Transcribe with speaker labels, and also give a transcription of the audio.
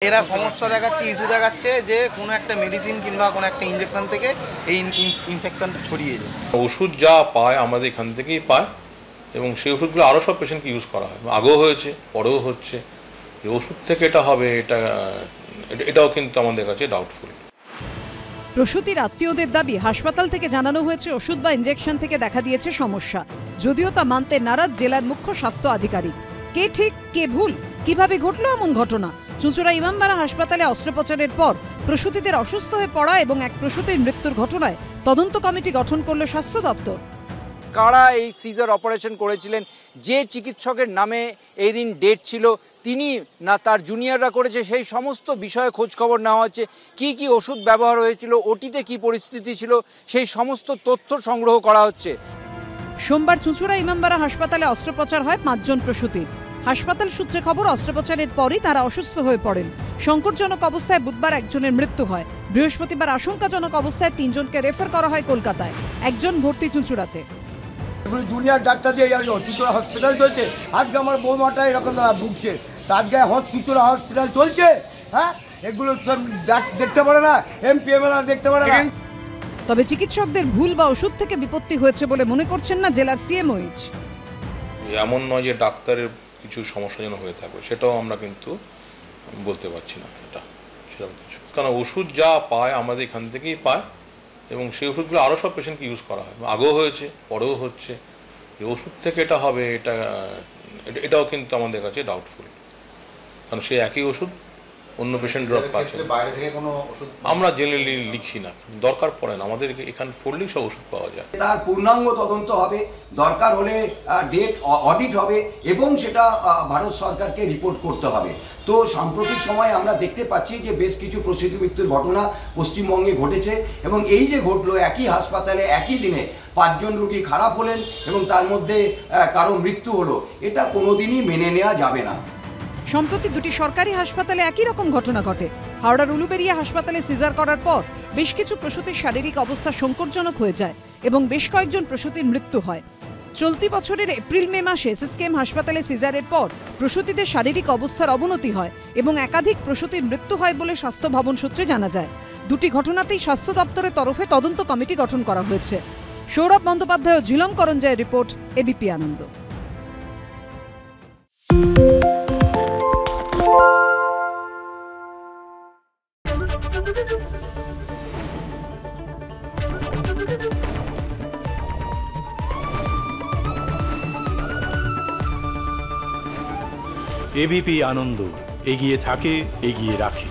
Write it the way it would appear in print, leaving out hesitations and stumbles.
Speaker 1: এরা সমস্যা দেখাচ্ছে, ইস্যু দেখাচ্ছে যে কোনো একটা মেডিসিন কিংবা কোনো একটা ইনজেকশন থেকে এই ইনফেকশনটা ছড়িয়ে যায়।
Speaker 2: ওষুধ যা পায় আমাদের এখান থেকেই পায় এবং সেই ওষুধগুলো আরও সব পেশেন্টকে ইউজ করা হয়, আগেও হয়েছে, পরেও হচ্ছে। যে ওষুধ থেকে এটা হবে এটাও কিন্তু আমাদের কাছে ডাউটফুল।
Speaker 3: প্রসূতির আত্মীয়দের দাবি, হাসপাতাল থেকে জানানো হয়েছে ওষুধ বা ইনজেকশন থেকে দেখা দিয়েছে সমস্যা, যদিও তা মানতে নারাজ জেলার মুখ্য স্বাস্থ্য আধিকারিক। কে ঠিক কে ভুল, কিভাবে ঘটলো এমন ঘটনা? চুঁচুড়া ইমামবাড়া হাসপাতালে অস্ত্রোপচারের পর প্রসূতিদের অসুস্থ হয়ে পড়া এবং এক প্রসূতির মৃত্যুর ঘটনায় তদন্ত কমিটি গঠন করল স্বাস্থ্য দপ্তর।
Speaker 4: কারা এই সিজার অপারেশন করেছিলেন, যে চিকিৎসকের নামে এই দিন ডেট ছিল, তিনি না তার জুনিয়ররা করেছে, সেই সমস্ত বিষয়ে খোঁজখবর নেওয়া হচ্ছে। কি কি ওষুধ ব্যবহার হয়েছিল, ওটিতে কি পরিস্থিতি ছিল, সেই সমস্ত তথ্য সংগ্রহ করা হচ্ছে।
Speaker 3: সোমবার চুঁচুড়া ইমামবাড়া হাসপাতালে অস্ত্রোপচার হয় 5 জন প্রসূতির। হাসপাতাল সূত্রে খবর, অস্ত্রোপচারের পরই তারা অসুস্থ হয়ে পড়েন। সংকটজনক অবস্থায় বুধবার একজনের মৃত্যু হয়। বৃহস্পতিবার আশঙ্কাজনক অবস্থায় 3 জনকে রেফার করা হয় কলকাতায়, একজন ভর্তি চুঁচুড়াতে।
Speaker 5: জুনিয়র ডাক্তার দিয়ে চুঁচুড়া হসপিটাল চলছে, আজকে আমার বৌমাটা এরকম ভুগছে, আজকে চুঁচুড়া হসপিটাল চলছে। হ্যাঁ, এগুলো দেখতে পারে না, এমপিএমএলআর দেখতে পারে না।
Speaker 3: তবে চিকিৎসকদের ভুল বা ওষুধ থেকে বিপত্তি হয়েছে বলে মনে করছেন না জেলার সিএমওইচ।
Speaker 2: এমন নয় যে ডাক্তারের কিছু সমস্যা যেন হয়ে থাকবে, সেটাও আমরা কিন্তু বলতে পারছি না এটা সেরকম কিছু। কারণ ওষুধ যা পায় আমাদের এখান থেকেই পায় এবং সেই ওষুধগুলো আরও সব পেশেন্টকে ইউজ করা হয়, আগেও হয়েছে, পরেও হচ্ছে। যে ওষুধ থেকে এটা হবে এটাও কিন্তু আমাদের কাছে ডাউটফুল, কারণ সেই একই ওষুধ অন্য পেশেন্ট ড্রপ পাচ্ছে।
Speaker 6: বাইরে থেকে কোনো ওষুধ
Speaker 2: আমরা জেনারেলি লিখি না, দরকার পড়ে না, আমাদের এখানে পড়লেই সব ওষুধ পাওয়া যায়।
Speaker 6: তার পূর্ণাঙ্গ তদন্ত হবে, দরকার হলে ডেট অডিট হবে এবং সেটা ভারত সরকারকে রিপোর্ট করতে হবে। তো সাম্প্রতিক সময়ে আমরা দেখতে পাচ্ছি যে বেশ কিছু প্রসূতি মৃত্যুর ঘটনা পশ্চিমবঙ্গে ঘটেছে এবং এই যে ঘটলো, একই হাসপাতালে একই দিনে 5 জন রোগী খারাপ হলেন এবং তার মধ্যে কারো মৃত্যু হলো, এটা কোনোদিনই মেনে নেওয়া যাবে না।
Speaker 3: সম্প্রতি 2টি সরকারি হাসপাতালে একই রকম ঘটনা ঘটে। হাওড়ার উলুবেড়িয়া হাসপাতালে সিজার করার পর বেশ কিছু প্রসূতির শারীরিক অবস্থা সংকটজনক হয়ে যায় এবং বেশ কয়েকজন প্রসূতির মৃত্যু হয়। চলতি বছরের এপ্রিল-মে মাসে এসএসকেএম হাসপাতালে সিজারের পর প্রসূতিদের শারীরিক অবস্থার অবনতি হয় এবং একাধিক প্রসূতির মৃত্যু হয় বলে স্বাস্থ্য ভবন সূত্রে জানা যায়। 2টি ঘটনাতেই স্বাস্থ্য দপ্তরের তরফে তদন্ত কমিটি গঠন করা হয়েছে। সৌরভ বন্দ্যোপাধ্যায় ও ঝিলম করঞ্জয়ের রিপোর্ট, এবিপি আনন্দ।
Speaker 7: এবিপি আনন্দ, এগিয়ে থাকে, এগিয়ে রাখে।